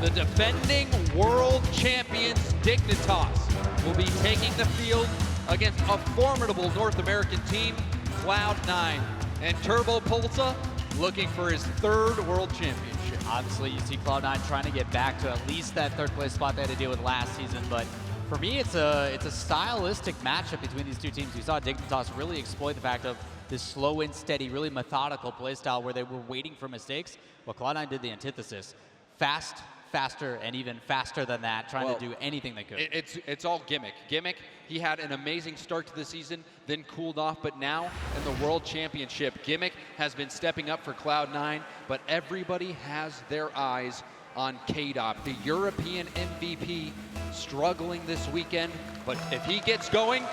The defending world champions Dignitas will be taking the field against a formidable North American team, CLOUD9. And Turbo Pulsa looking for his third world championship. Obviously, you see CLOUD9 trying to get back to at least that third place spot they had to deal with last season, but for me, it's a stylistic matchup between these two teams. You saw Dignitas really exploit the fact of this slow and steady, really methodical play style where they were waiting for mistakes. Well, CLOUD9 did the antithesis. Fast, faster, and even faster than that, trying to do anything they could. It's all gimmick. Gimmick, he had an amazing start to the season, then cooled off, but now in the World Championship, Gimmick has been stepping up for CLOUD9, but everybody has their eyes on KDOP, the European MVP, struggling this weekend, but if he gets going,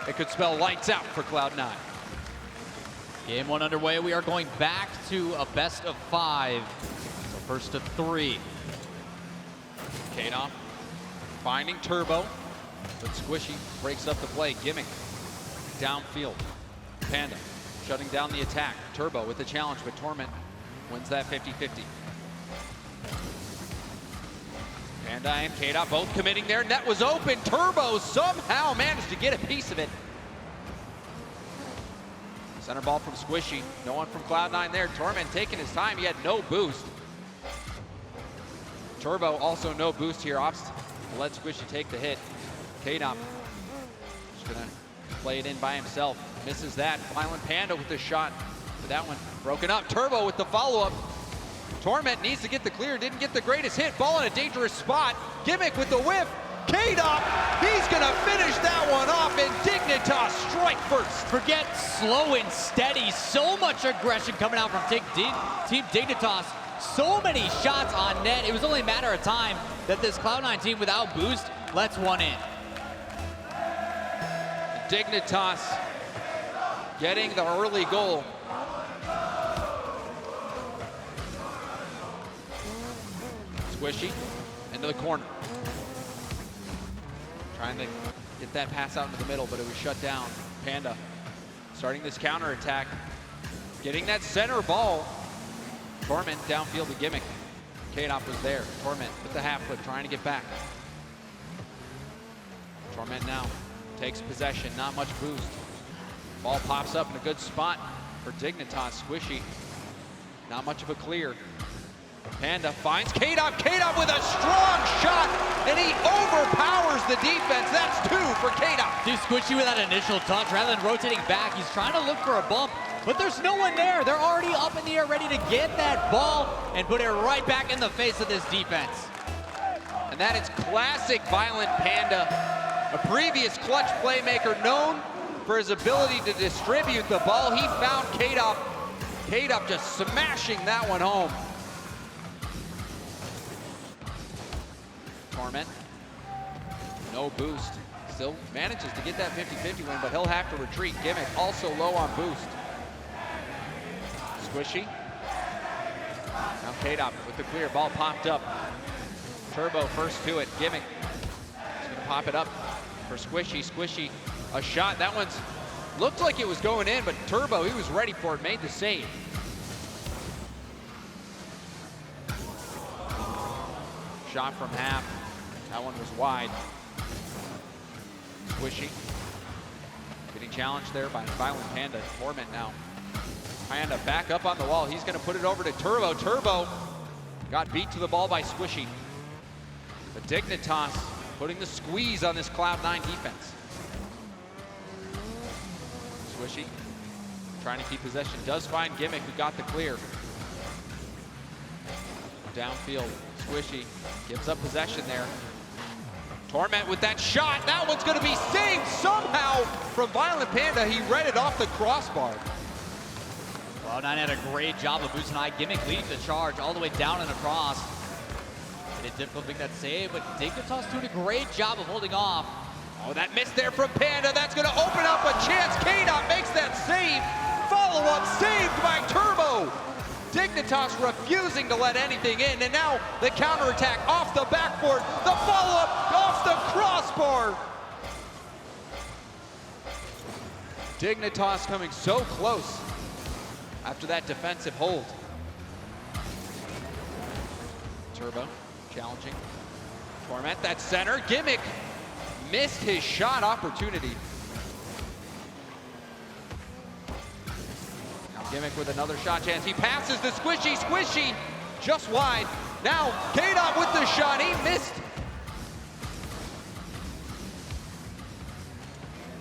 it could spell lights out for CLOUD9. Game one underway. We are going back to a best of 5. So first of 3. KDOP finding Turbo, but Squishy breaks up the play. Gimmick downfield. Panda shutting down the attack. Turbo with the challenge, but Torment wins that 50-50. Panda and KDOP both committing there. Net was open. Turbo somehow managed to get a piece of it. Center ball from Squishy. No one from CLOUD9 there. Torment taking his time. He had no boost. Turbo also no boost here. Opts to let Squishy take the hit. KDOP just gonna play it in by himself. Misses that. Violent Panda with the shot. But that one broken up. Turbo with the follow-up. Torment needs to get the clear. Didn't get the greatest hit. Ball in a dangerous spot. Gimmick with the whiff. KDOP, he's gonna finish that one off, and Dignitas strike first. Forget slow and steady. So much aggression coming out from Team Dignitas. So many shots on net. It was only a matter of time that this CLOUD9 team without boost lets one in. Dignitas getting the early goal. Squishy into the corner. Trying to get that pass out into the middle, but it was shut down. Panda starting this counter attack. Getting that center ball. Torment downfield to Gimmick. KDOP was there. Torment with the half flip, trying to get back. Torment now takes possession, not much boost. Ball pops up in a good spot for Dignitas. Squishy, not much of a clear. Panda finds KDOP. KDOP with a strong shot, and he overpowers the defense. That's 2 for KDOP. Too Squishy with that initial touch. Rather than rotating back, he's trying to look for a bump, but there's no one there. They're already up in the air, ready to get that ball and put it right back in the face of this defense. And that is classic Violent Panda, a previous clutch playmaker known for his ability to distribute the ball. He found KDOP. KDOP just smashing that one home. Torment, no boost. Still manages to get that 50-50 win, but he'll have to retreat. Gimmick also low on boost. Squishy. Now KDOP with the clear. Ball popped up. Turbo first to it. Gimmick is going to pop it up for Squishy. Squishy, a shot. That one's looked like it was going in, but Turbo, he was ready for it, made the save. Shot from half. That one was wide. Squishy getting challenged there by Violent Panda. Torment now. Panda back up on the wall. He's going to put it over to Turbo. Turbo got beat to the ball by Squishy. But Dignitas putting the squeeze on this CLOUD9 defense. Squishy trying to keep possession. Does find Gimmick, who got the clear. Downfield. Squishy gives up possession there. Torment with that shot. That one's going to be saved somehow from Violent Panda. He read it off the crossbar. CLOUD9 had a great job of boosting high. Gimmick leading the charge all the way down and across. It's difficult to make that save, but Dignitas doing a great job of holding off. Oh, that miss there from Panda. That's going to open up a chance. KDOP makes that save. Follow-up saved by Turbo. Dignitas refusing to let anything in, and now the counterattack off the backboard, the follow-up off the crossbar. Dignitas coming so close after that defensive hold. Turbo challenging. Torment that center. Gimmick missed his shot opportunity. Now Gimmick with another shot chance. He passes to Squishy. Squishy just wide. Now KDOT with the shot. He missed.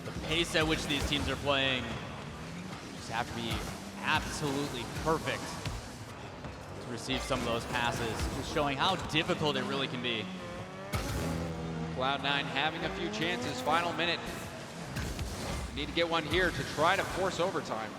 The pace at which these teams are playing just have to be absolutely perfect to receive some of those passes, just showing how difficult it really can be. Cloud9 having a few chances. Final minute. We need to get one here to try to force overtime.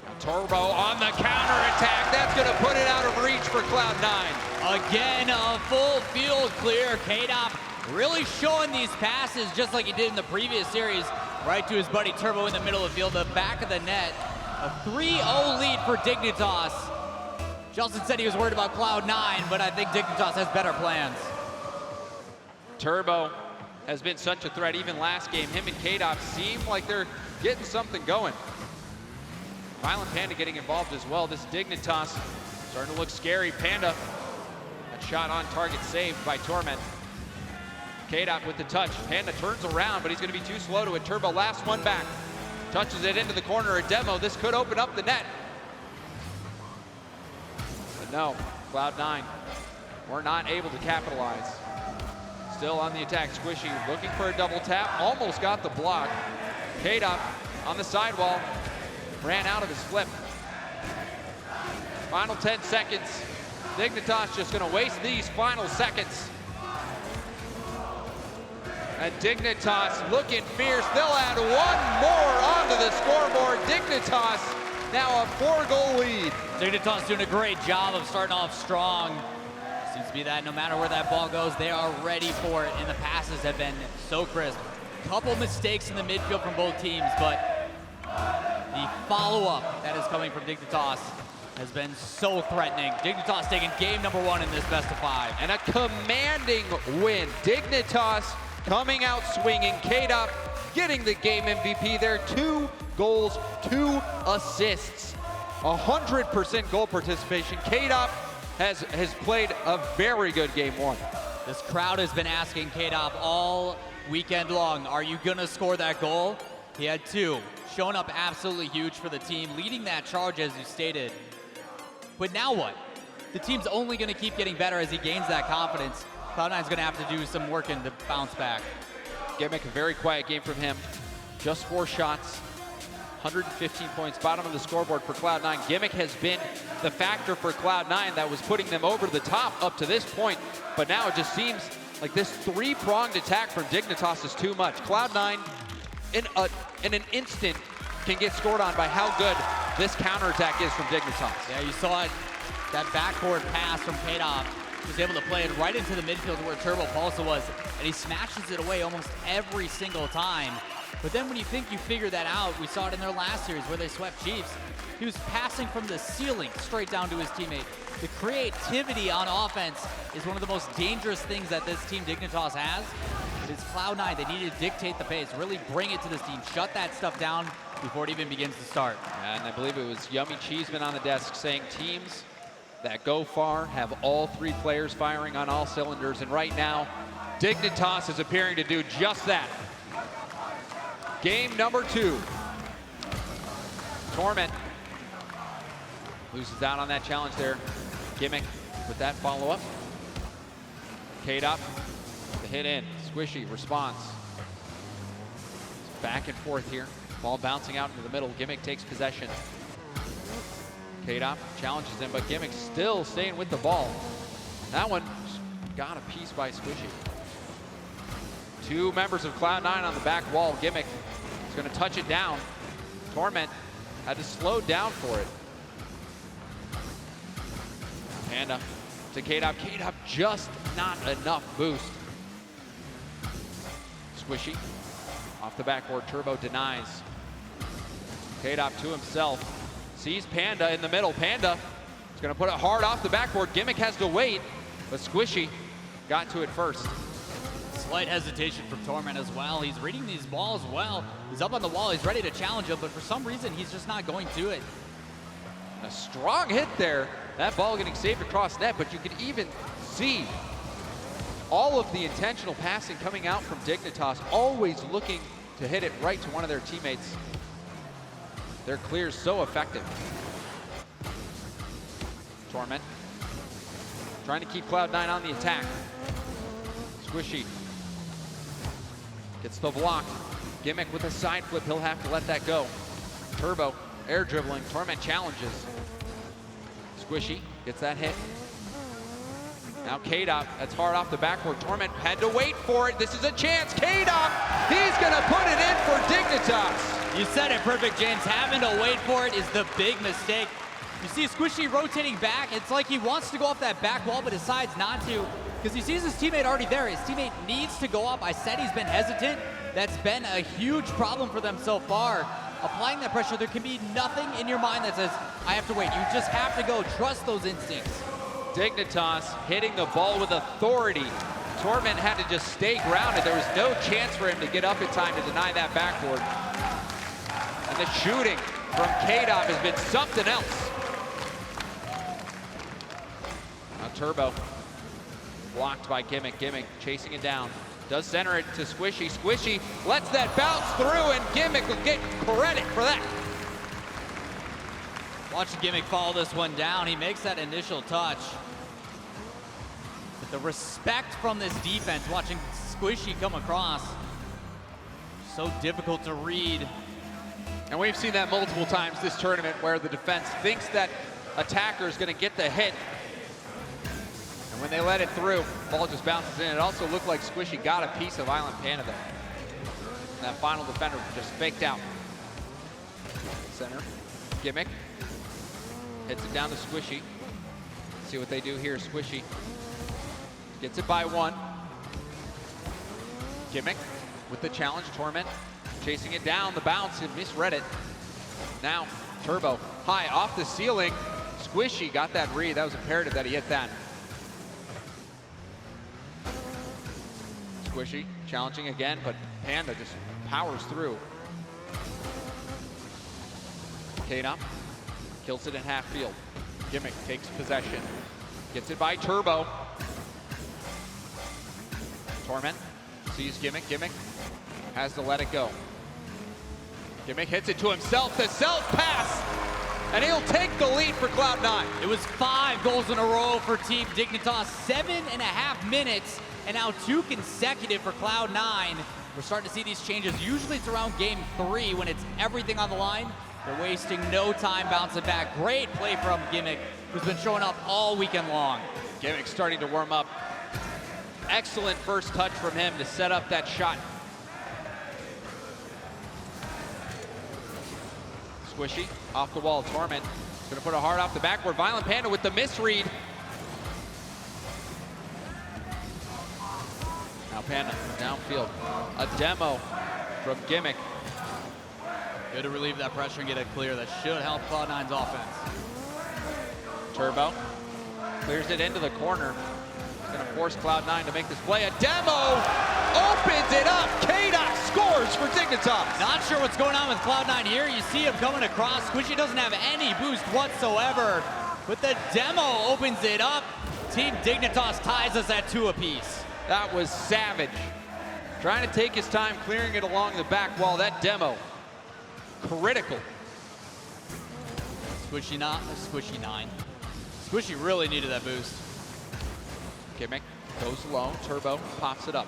Now Turbo on the counter attack. That's going to put it out of reach for Cloud9. Again, a full field clear. KDOT really showing these passes just like he did in the previous series, right to his buddy Turbo in the middle of the field, the back of the net. A 3-0 lead for Dignitas. Justin said he was worried about Cloud9, but I think Dignitas has better plans. Turbo has been such a threat. Even last game, him and KDOT seem like they're getting something going. Violent Panda getting involved as well. This Dignitas starting to look scary. Panda, that shot on target saved by Torment. KDOT with the touch. Panda turns around, but he's going to be too slow to it. Turbo last one back. Touches it into the corner. A demo. This could open up the net. But no, Cloud9 were not able to capitalize. Still on the attack. Squishy looking for a double tap. Almost got the block. KDOT on the sidewall. Ran out of his flip. Final 10 seconds. Dignitas just going to waste these final seconds. And Dignitas looking fierce. They'll add one more onto the scoreboard. Dignitas now a 4-goal lead. Dignitas doing a great job of starting off strong. Seems to be that no matter where that ball goes, they are ready for it, and the passes have been so crisp. Couple mistakes in the midfield from both teams, but the follow-up that is coming from Dignitas has been so threatening. Dignitas taking game number 1 in this best of 5. And a commanding win. Dignitas coming out swinging. KDOT getting the game MVP there. 2 goals, 2 assists. 100% goal participation. KDOT has played a very good game 1. This crowd has been asking KDOT all weekend long, are you gonna score that goal? He had 2. Showing up absolutely huge for the team, leading that charge as you stated. But now what? The team's only gonna keep getting better as he gains that confidence. Cloud9's gonna have to do some work to bounce back. Gimmick, a very quiet game from him. Just 4 shots, 115 points, bottom of the scoreboard for Cloud9. Gimmick has been the factor for Cloud9 that was putting them over the top up to this point. But now it just seems like this 3-pronged attack from Dignitas is too much. Cloud9, in an instant, can get scored on by how good this counterattack is from Dignitas. Yeah, you saw it, that backboard pass from KDOT. He was able to play it right into the midfield where Turbo Pulsa was, and he smashes it away almost every single time. But then when you think you figured that out, we saw it in their last series where they swept Chiefs. He was passing from the ceiling straight down to his teammate. The creativity on offense is one of the most dangerous things that this team Dignitas has. It's Cloud9. They need to dictate the pace, really bring it to this team, shut that stuff down before it even begins to start. And I believe it was Yummy Cheeseman on the desk saying teams that go far have all 3 players firing on all cylinders. And right now, Dignitas is appearing to do just that. Game number 2. Torment loses out on that challenge there. Gimmick with that follow-up. KDOT, the hit in. Squishy response. It's back and forth here. Ball bouncing out into the middle. Gimmick takes possession. KDOT challenges him, but Gimmick still staying with the ball. That one got a piece by Squishy. 2 members of Cloud9 on the back wall. Gimmick is going to touch it down. Torment had to slow down for it. Panda to KDOT. KDOT just not enough boost. Squishy off the backboard. Turbo denies. KDOT to himself. Sees Panda in the middle. Panda is going to put it hard off the backboard. Gimmick has to wait, but Squishy got to it first. Slight hesitation from Torment as well. He's reading these balls well. He's up on the wall. He's ready to challenge him, but for some reason, he's just not going to it. A strong hit there. That ball getting saved across net, but you could even see all of the intentional passing coming out from Dignitas, always looking to hit it right to one of their teammates. Their clear's so effective. Torment trying to keep Cloud9 on the attack. Squishy gets the block. Gimmick with a side flip, he'll have to let that go. Turbo, air dribbling, Torment challenges. Squishy gets that hit. Now K-Dop, that's hard off the backboard. Torment had to wait for it. This is a chance. K-Dop, he's gonna put it in for Dignitas. You said it perfect, James. Having to wait for it is the big mistake. You see Squishy rotating back. It's like he wants to go off that back wall, but decides not to because he sees his teammate already there. His teammate needs to go up. I said he's been hesitant. That's been a huge problem for them so far. Applying that pressure, there can be nothing in your mind that says, I have to wait. You just have to go. Trust those instincts. Dignitas hitting the ball with authority. Torment had to just stay grounded. There was no chance for him to get up in time to deny that backboard. And the shooting from K-Dop has been something else. Now Turbo, blocked by Gimmick. Gimmick chasing it down. Does center it to Squishy. Squishy lets that bounce through, and Gimmick will get credit for that. Watch Gimmick follow this one down. He makes that initial touch. But the respect from this defense, watching Squishy come across, so difficult to read. And we've seen that multiple times this tournament where the defense thinks that attacker is going to get the hit. And when they let it through, ball just bounces in. It also looked like Squishy got a piece of Violent Panda there. And that final defender just faked out. Center, Gimmick. Hits it down to Squishy. See what they do here. Squishy gets it by one. Gimmick with the challenge. Torment chasing it down. The bounce and misread it. Now Turbo high off the ceiling. Squishy got that read. That was imperative that he hit that. Squishy challenging again, but Panda just powers through. K-Dop kills it in half field. Gimmick takes possession. Gets it by Turbo. Torment sees Gimmick. Gimmick has to let it go. Gimmick hits it to himself. The self pass. And he'll take the lead for Cloud9. It was 5 goals in a row for Team Dignitas. 7.5 minutes. And now 2 consecutive for Cloud9. We're starting to see these changes. Usually it's around game 3 when it's everything on the line. They're wasting no time bouncing back. Great play from Gimmick, who's been showing up all weekend long. Gimmick starting to warm up. Excellent first touch from him to set up that shot. Squishy off the wall. Torment is going to put a hard off the backboard. Violent Panda with the misread. Now Panda downfield. A demo from Gimmick. Good to relieve that pressure and get it clear. That should help Cloud9's offense. Turbo clears it into the corner. He's going to force Cloud9 to make this play. A demo opens it up. K-Dop scores for Dignitas. Not sure what's going on with Cloud9 here. You see him coming across. Squishy doesn't have any boost whatsoever. But the demo opens it up. Team Dignitas ties us at 2 apiece. That was savage. Trying to take his time clearing it along the back wall. That demo, critical. Squishy 9. Squishy really needed that boost. Gimmick goes low. Turbo pops it up.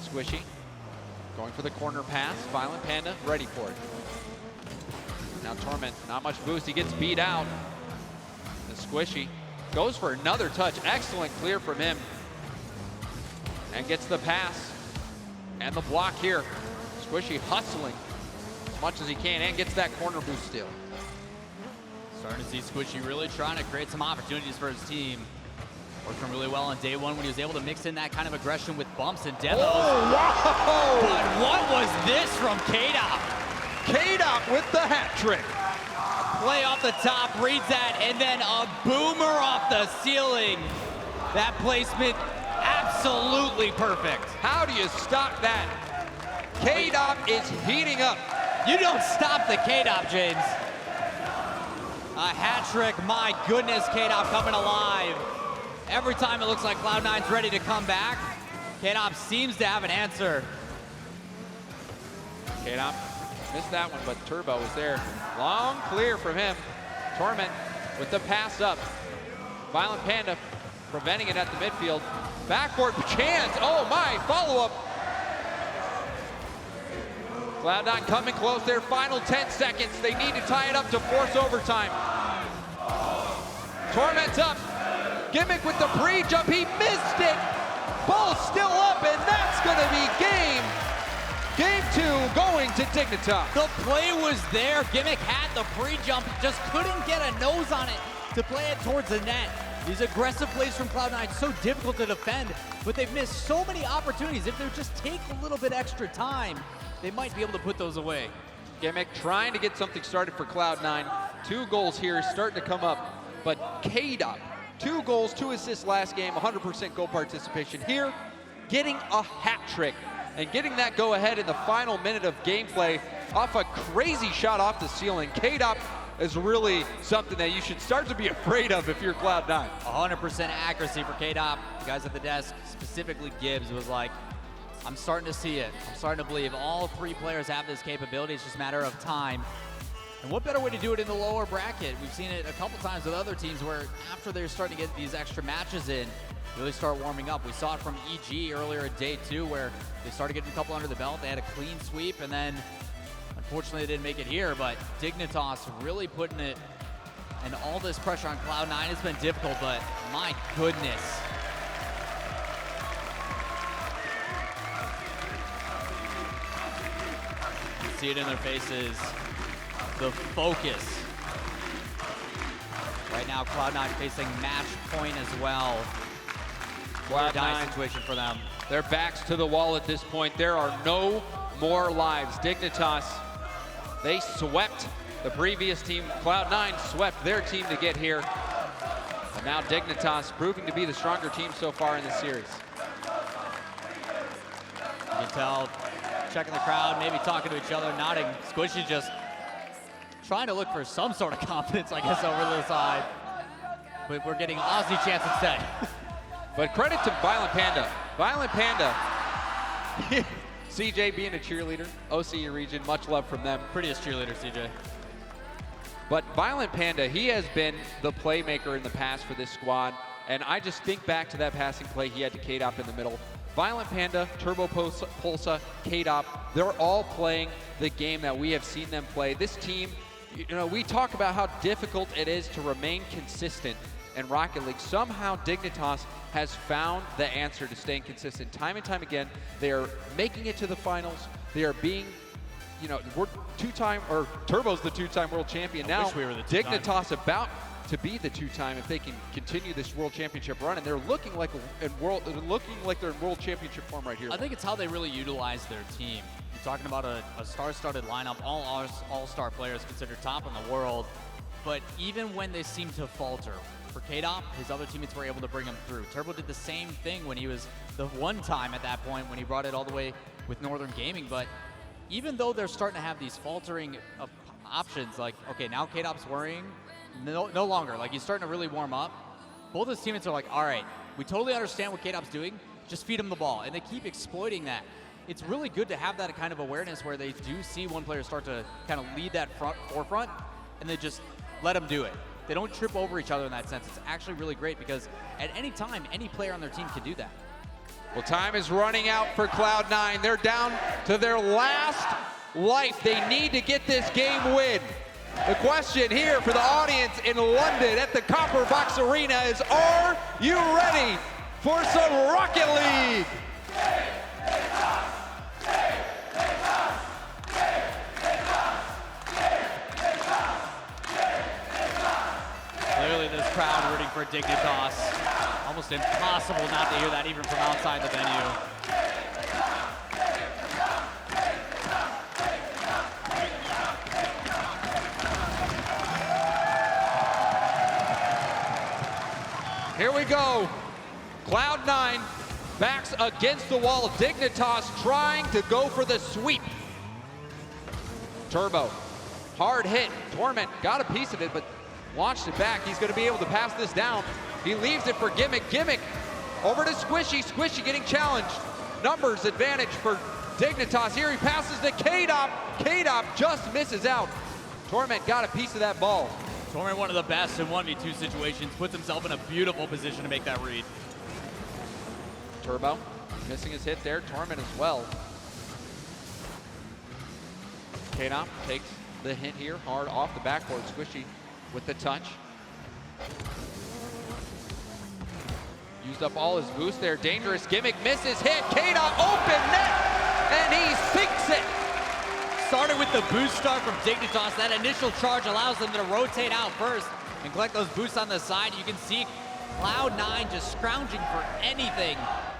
Squishy going for the corner pass. Violent Panda ready for it. Now Torment, not much boost. He gets beat out. And Squishy goes for another touch. Excellent clear from him. And gets the pass and the block here. Squishy hustling as much as he can and gets that corner boost still. Starting to see Squishy really trying to create some opportunities for his team. Working really well on day 1 when he was able to mix in that kind of aggression with bumps and demos. Oh, wow! But what was this from K-Dop? K-Dop with the hat trick. Play off the top, reads that, and then a boomer off the ceiling. That placement, absolutely perfect. How do you stop that? K-Dop is heating up. You don't stop the K-Dop, James. A hat trick, my goodness, K-Dop coming alive. Every time it looks like Cloud9's ready to come back, K-Dop seems to have an answer. K-Dop missed that one, but Turbo is there. Long clear from him. Torment with the pass up. Violent Panda preventing it at the midfield. Backboard chance. Oh my, follow-up. Cloud9 coming close. Their final 10 seconds. They need to tie it up to force overtime. Torment's up. Gimmick with the pre-jump. He missed it. Ball still up, and that's going to be game. Game 2 going to Dignitas. The play was there. Gimmick had the pre-jump, just couldn't get a nose on it to play it towards the net. These aggressive plays from Cloud9, so difficult to defend, but they've missed so many opportunities. If they just take a little bit extra time, they might be able to put those away. Gimmick trying to get something started for Cloud9. 2 goals here starting to come up, but K-Dop, 2 goals, 2 assists last game, 100% goal participation here, getting a hat trick and getting that go ahead in the final minute of gameplay off a crazy shot off the ceiling. K-Dop is really something that you should start to be afraid of if you're Cloud9. 100% accuracy for K-Dop. The guys at the desk, specifically Gibbs, was like, I'm starting to see it. I'm starting to believe all 3 players have this capability. It's just a matter of time. And what better way to do it in the lower bracket? We've seen it a couple times with other teams where after they're starting to get these extra matches in, really start warming up. We saw it from EG earlier in day 2 where they started getting a couple under the belt. They had a clean sweep, and then unfortunately they didn't make it here, but Dignitas really putting it, and all this pressure on Cloud9 has been difficult, but my goodness. You see it in their faces, the focus. Right now, Cloud9 facing match point as well. Cloud9 situation for them. Their backs to the wall at this point. There are no more lives. Dignitas, they swept the previous team. Cloud9 swept their team to get here. And now Dignitas proving to be the stronger team so far in this series. You can tell, checking the crowd, maybe talking to each other, nodding. Squishy just trying to look for some sort of confidence, I guess, over the side. But we're getting Aussie chance instead. But credit to Violent Panda. Violent Panda, CJ being a cheerleader, Oceania region, much love from them. Prettiest cheerleader, CJ. But Violent Panda, he has been the playmaker in the past for this squad. And I just think back to that passing play he had to K-Dop in the middle. Violent Panda, Turbo Pulsa, K-Dop, they're all playing the game that we have seen them play. This team, you know, we talk about how difficult it is to remain consistent in Rocket League. Somehow Dignitas has found the answer to staying consistent. Time and time again, they are making it to the finals. They are being, you know, we're Turbo's the 2-time world champion now. Wish we were the 2-time. Dignitas about to be the 2-time if they can continue this world championship run, and they're looking like they're in world championship form right here. I think it's how they really utilize their team. You're talking about a star-studded lineup, all all-star players considered top in the world, but even when they seem to falter, for K-Dop, his other teammates were able to bring him through. Turbo did the same thing when he was the 1-time at that point when he brought it all the way with Northern Gaming, but even though they're starting to have these faltering options, like, okay, now K-Dop's worrying, no longer. Like, he's starting to really warm up. Both his teammates are like, all right, we totally understand what K-Dop's doing, just feed him the ball. And they keep exploiting that. It's really good to have that kind of awareness where they do see one player start to kind of lead that forefront, and they just let him do it. They don't trip over each other in that sense. It's actually really great because at any time, any player on their team can do that. Well, time is running out for Cloud9. They're down to their last life. They need to get this game win. The question here for the audience in London at the Copper Box Arena is, are you ready for some Rocket League? Clearly this crowd rooting for Dignitas. Almost impossible not to hear that even from outside the venue. Here we go. Cloud9 backs against the wall. Dignitas trying to go for the sweep. Turbo, hard hit. Torment got a piece of it, but launched it back. He's going to be able to pass this down. He leaves it for Gimmick. Gimmick over to Squishy. Squishy getting challenged. Numbers advantage for Dignitas. Here he passes to K-Dop. K-Dop just misses out. Torment got a piece of that ball. Torment, one of the best in 1v2 situations, puts himself in a beautiful position to make that read. Turbo missing his hit there. Torment as well. K-Dop takes the hit here, hard off the backboard. Squishy with the touch. Used up all his boost there. Dangerous Gimmick misses hit. K-Dop open net, and he sinks it. Started with the boost start from Dignitas. That initial charge allows them to rotate out first and collect those boosts on the side. You can see Cloud9 just scrounging for anything,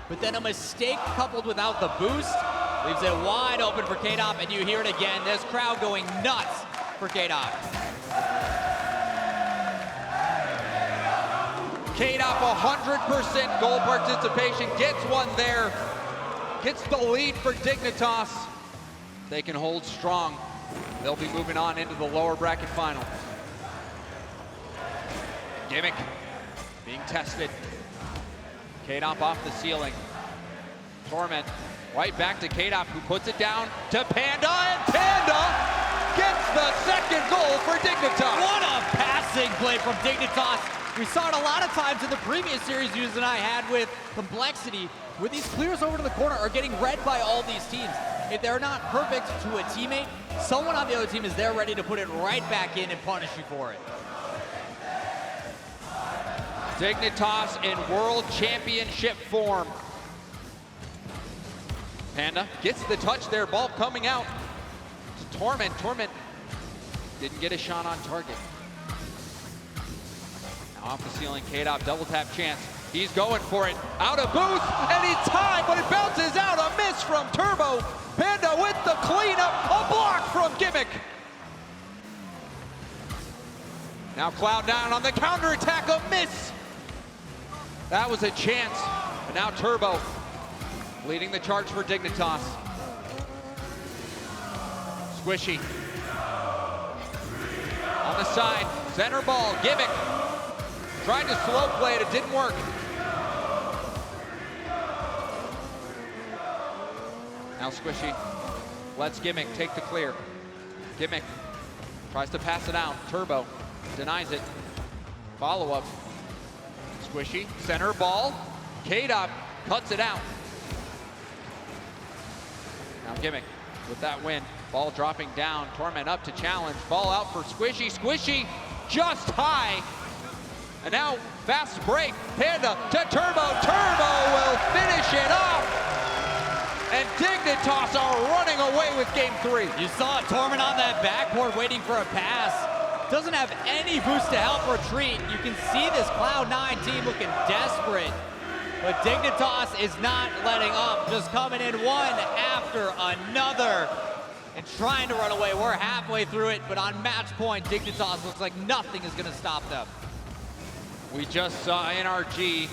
but then a mistake coupled without the boost leaves it wide open for K-Dop, and you hear it again. This crowd going nuts for K-Dop. K-Dop 100% goal participation, gets one there, gets the lead for Dignitas. They can hold strong. They'll be moving on into the lower bracket final. Gimmick being tested. K-Dop off the ceiling. Torment right back to K-Dop, who puts it down to Panda, and Panda gets the second goal for Dignitas. What a passing play from Dignitas. We saw it a lot of times in the previous series you and I had with Complexity, where these clears over to the corner are getting read by all these teams. If they're not perfect to a teammate, someone on the other team is there ready to put it right back in and punish you for it. Dignitas in World Championship form. Panda gets the touch there, ball coming out to Torment. Torment didn't get a shot on target. Now off the ceiling, K-Dop double tap chance. He's going for it, out of boost, and he's tied, but it bounces out, a miss from Turbo. Panda with the cleanup, a block from Gimmick. Now Cloud9 on the counterattack, a miss. That was a chance, and now Turbo leading the charge for Dignitas. Squishy on the side, center ball, Gimmick tried to slow play it, it didn't work. Now Squishy lets Gimmick take the clear. Gimmick tries to pass it out. Turbo denies it. Follow up. Squishy, center ball. K-Dop cuts it out. Now Gimmick with that win. Ball dropping down. Torment up to challenge. Ball out for Squishy. Squishy just high. And now fast break. Panda to Turbo. Turbo will finish it off. And Dignitas are running away with game 3. You saw Torment on that backboard waiting for a pass. Doesn't have any boost to help retreat. You can see this Cloud9 team looking desperate. But Dignitas is not letting up, just coming in one after another and trying to run away. We're halfway through it, but on match point, Dignitas looks like nothing is gonna stop them. We just saw NRG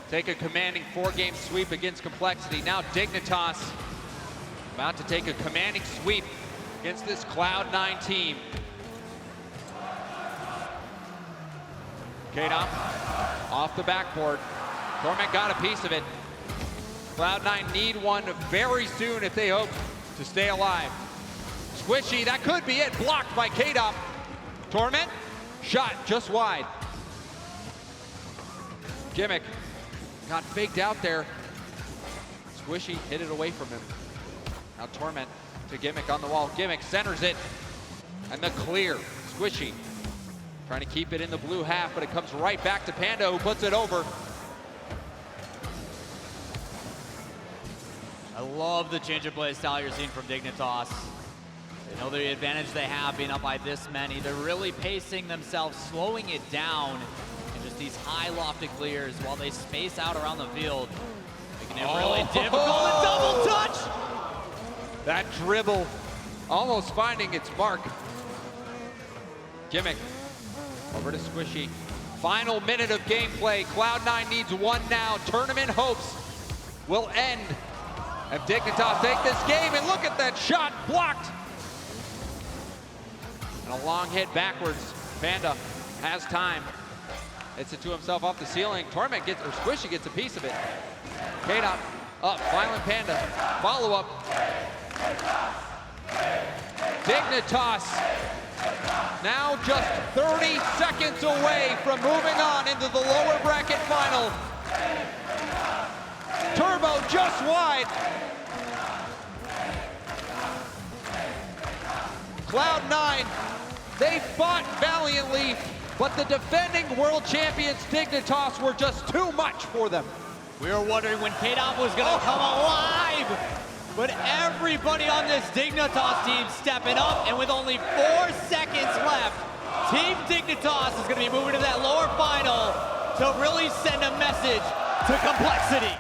take a commanding 4-game sweep against Complexity. Now Dignitas about to take a commanding sweep against this Cloud9 team. K-Dop off the backboard. Torment got a piece of it. Cloud9 need one very soon if they hope to stay alive. Squishy, that could be it. Blocked by K-Dop. Torment, shot just wide. Gimmick got faked out there. Squishy hit it away from him. Now Torment to Gimmick on the wall. Gimmick centers it. And the clear. Squishy trying to keep it in the blue half, but it comes right back to Panda, who puts it over. I love the change of play style you're seeing from Dignitas. They know the advantage they have being up by this many. They're really pacing themselves, slowing it down, and just these high lofted clears while they space out around the field, making it really difficult. A double touch! That dribble almost finding its mark. Gimmick over to Squishy. Final minute of gameplay. Cloud9 needs one now. Tournament hopes will end if Dignitas take this game, and look at that shot, blocked. And a long hit backwards. Panda has time. Hits it to himself off the ceiling. Torment gets, or Squishy gets a piece of it. K-Dop up, Violent Panda, follow up. Dignitas now just 30 seconds away from moving on into the lower bracket final. Turbo just wide. CLOUD9, they fought valiantly, but the defending world champions Dignitas were just too much for them. We were wondering when K-Dop was gonna come alive, but everybody on this Dignitas team stepping up, and with only 4 seconds left, Team Dignitas is gonna be moving to that lower final to really send a message to Complexity.